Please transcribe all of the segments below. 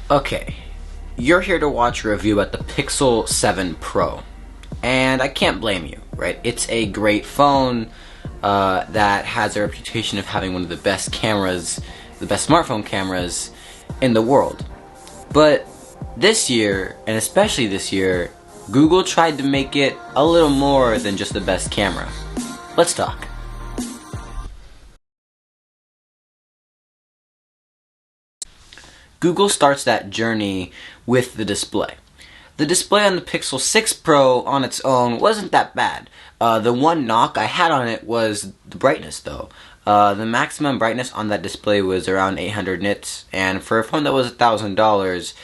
Okay, you're here to watch a review about the Pixel 7 Pro, and I can't blame you, right? It's a great phone that has a reputation of having one of the best cameras, the best smartphone cameras in the world. But this year, and especially this year, Google tried to make it a little more than just the best camera. Let's talk. Google starts that journey with the display. The display on the Pixel 6 Pro on its own wasn't that bad. The one knock I had on it was the brightness though. The maximum brightness on that display was around 800 nits, and for a phone that was $1,000,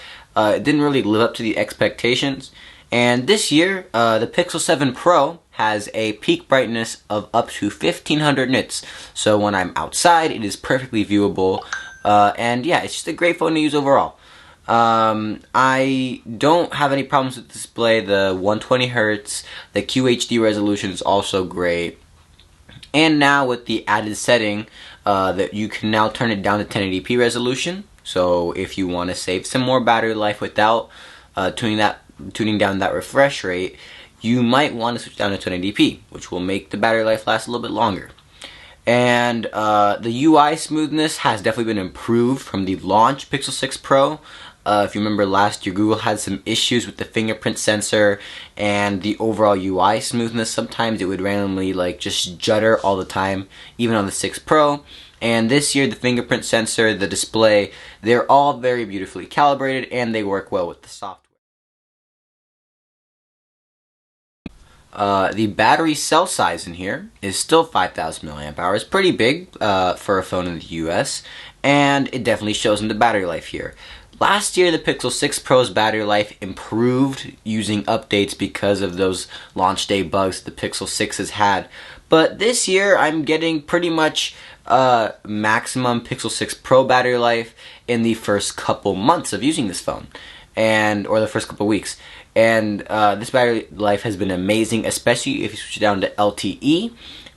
it didn't really live up to the expectations. And this year, the Pixel 7 Pro has a peak brightness of up to 1500 nits. So when I'm outside, it is perfectly viewable. And yeah, it's just a great phone to use overall. I don't have any problems with the display. The 120Hz, the QHD resolution is also great. And now with the added setting that you can now turn it down to 1080p resolution. So if you want to save some more battery life without tuning down that refresh rate, you might want to switch down to 1080p, which will make the battery life last a little bit longer. And the UI smoothness has definitely been improved from the launch Pixel 6 Pro. If you remember last year, Google had some issues with the fingerprint sensor and the overall UI smoothness. Sometimes it would randomly just judder all the time, even on the 6 Pro. And this year, the fingerprint sensor, the display, they're all very beautifully calibrated and they work well with the software. The battery cell size in here is still 5,000 milliamp hours, pretty big for a phone in the US, and it definitely shows in the battery life here. Last year, the Pixel 6 Pro's battery life improved using updates because of those launch day bugs the Pixel 6 has had. But this year, I'm getting pretty much maximum Pixel 6 Pro battery life in the first couple months of using this phone, or the first couple weeks. And this battery life has been amazing, especially if you switch it down to LTE.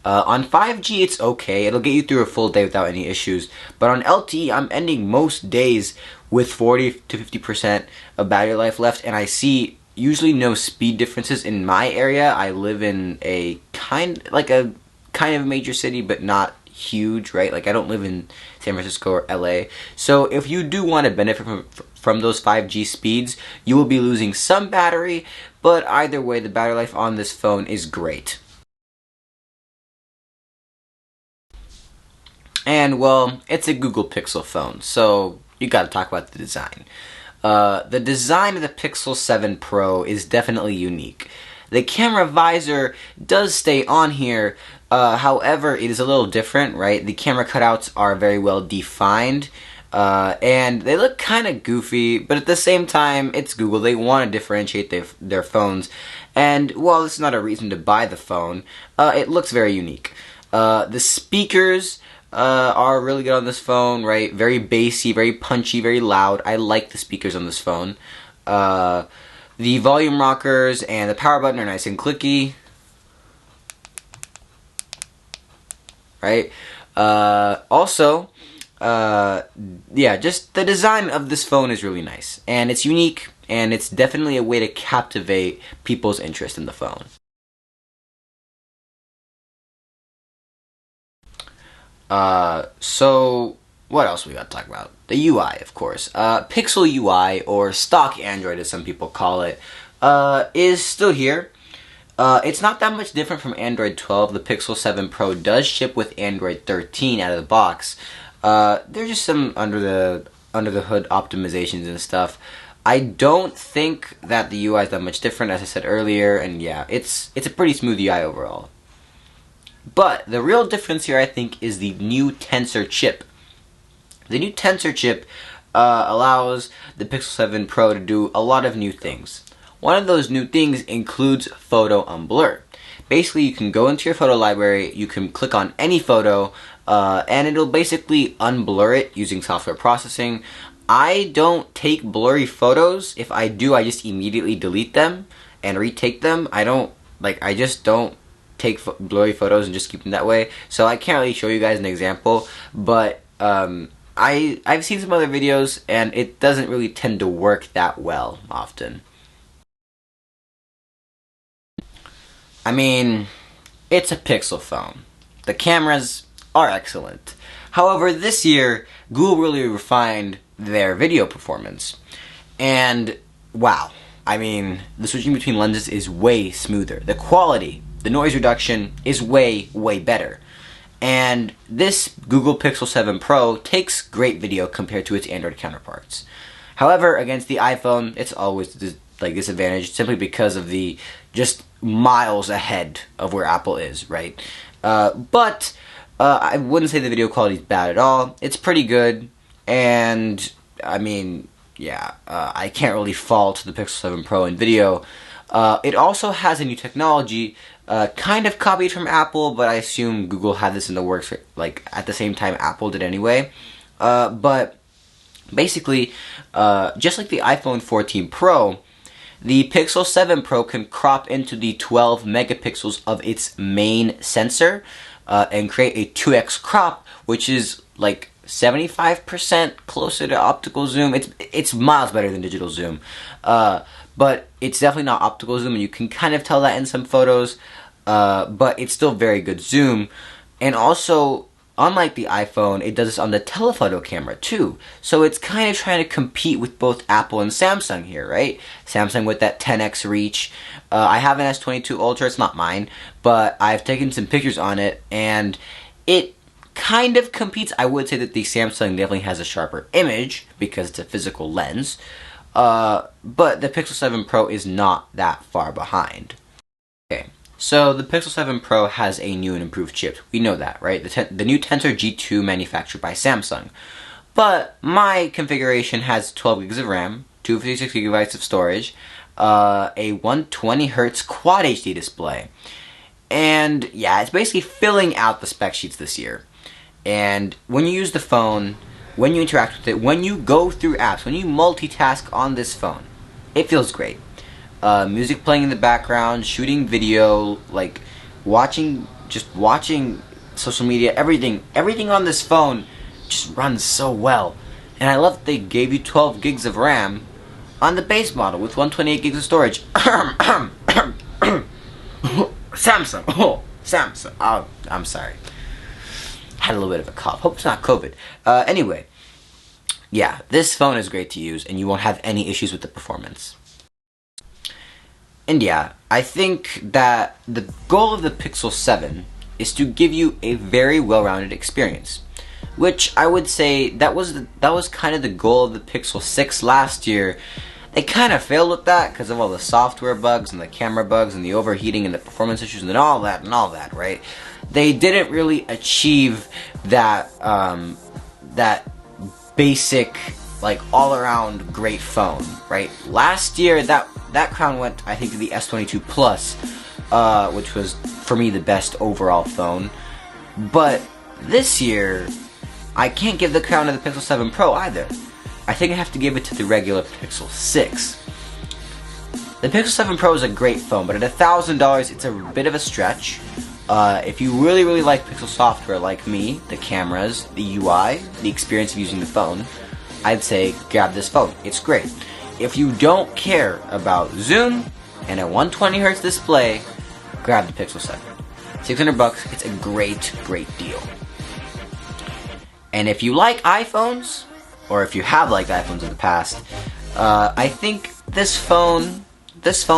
On 5G, it's okay. It'll get you through a full day without any issues. But on LTE, I'm ending most days with 40 to 50% of battery life left, and I see usually no speed differences in my area. I live in a kind of major city, but not huge, right? I don't live in San Francisco or LA. So if you do want to benefit from those 5G speeds, you will be losing some battery, but either way, the battery life on this phone is great. And well, it's a Google Pixel phone, so you gotta talk about the design. The design of the Pixel 7 Pro is definitely unique. The camera visor does stay on here, however, it is a little different, right? The camera cutouts are very well defined, and they look kind of goofy, but at the same time, it's Google. They want to differentiate their phones, and while it's not a reason to buy the phone, it looks very unique. The speakers are really good on this phone, right? Very bassy, very punchy, very loud. I like the speakers on this phone. The volume rockers and the power button are nice and clicky, right? Yeah, just the design of this phone is really nice, and it's unique, and it's definitely a way to captivate people's interest in the phone. So what else we got to talk about? The UI, of course. Pixel UI, or stock Android as some people call it, is still here. It's not that much different from Android 12. The Pixel 7 Pro does ship with Android 13 out of the box. There's just some under the hood optimizations and stuff. I don't think that the UI is that much different, as I said earlier, and yeah, it's a pretty smooth UI overall. But the real difference here, I think, is the new Tensor chip. The new Tensor chip allows the Pixel 7 Pro to do a lot of new things. One of those new things includes photo unblur. Basically, you can go into your photo library, you can click on any photo, and it'll basically unblur it using software processing. I don't take blurry photos. If I do, I just immediately delete them and retake them. I just don't take blurry photos and just keep them that way. So I can't really show you guys an example, but I've seen some other videos, and it doesn't really tend to work that well often. I mean, it's a Pixel phone. The cameras are excellent. However, this year, Google really refined their video performance. And, wow. I mean, the switching between lenses is way smoother. The quality, the noise reduction is way, way better. And this Google Pixel 7 Pro takes great video compared to its Android counterparts. However, against the iPhone, it's always disadvantaged simply because of the just miles ahead of where Apple is, right? But I wouldn't say the video quality is bad at all. It's pretty good, and I mean, yeah, I can't really fault the Pixel 7 Pro in video. It also has a new technology, kind of copied from Apple, but I assume Google had this in the works at the same time Apple did anyway. But basically, just like the iPhone 14 Pro, the Pixel 7 Pro can crop into the 12 megapixels of its main sensor and create a 2x crop, which is like 75% closer to optical zoom. It's miles better than digital zoom, but it's definitely not optical zoom, and you can kind of tell that in some photos. But it's still very good zoom, and also, unlike the iPhone, it does this on the telephoto camera too. So it's kind of trying to compete with both Apple and Samsung here, right? Samsung with that 10x reach. I have an S22 Ultra, it's not mine, but I've taken some pictures on it, and it kind of competes. I would say that the Samsung definitely has a sharper image because it's a physical lens, but the Pixel 7 Pro is not that far behind. Okay. So the Pixel 7 Pro has a new and improved chip. We know that, right? The new Tensor G2 manufactured by Samsung. But my configuration has 12 gigs of RAM, 256 gigabytes of storage, a 120 Hz Quad HD display. And yeah, it's basically filling out the spec sheets this year. And when you use the phone, when you interact with it, when you go through apps, when you multitask on this phone, it feels great. Music playing in the background, shooting video, like watching social media, everything on this phone just runs so well. And I love that they gave you 12 gigs of RAM on the base model with 128 gigs of storage. Samsung. Oh, Samsung. Oh, I'm sorry. Had a little bit of a cough. Hope it's not COVID. Anyway, yeah, this phone is great to use, and you won't have any issues with the performance. And yeah, I think that the goal of the Pixel 7 is to give you a very well-rounded experience, which I would say that was kind of the goal of the Pixel 6 last year. They kind of failed with that because of all the software bugs and the camera bugs and the overheating and the performance issues and all that, right? They didn't really achieve that that basic, like, all-around great phone, right? Last year, that crown went, I think, to the S22 Plus, which was, for me, the best overall phone. But this year, I can't give the crown to the Pixel 7 Pro either. I think I have to give it to the regular Pixel 6. The Pixel 7 Pro is a great phone, but at $1,000, it's a bit of a stretch. If you really, really like Pixel software like me, the cameras, the UI, the experience of using the phone, I'd say grab this phone. It's great. If you don't care about zoom and a 120 Hz display, grab the Pixel 7. $600, it's a great, great deal. And if you like iPhones, or if you have liked iPhones in the past, I think this phone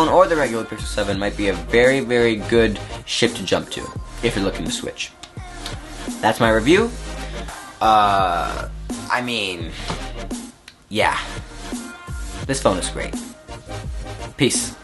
or the regular Pixel 7 might be a very, very good ship to jump to if you're looking to switch. That's my review. I mean, yeah. This phone is great. Peace.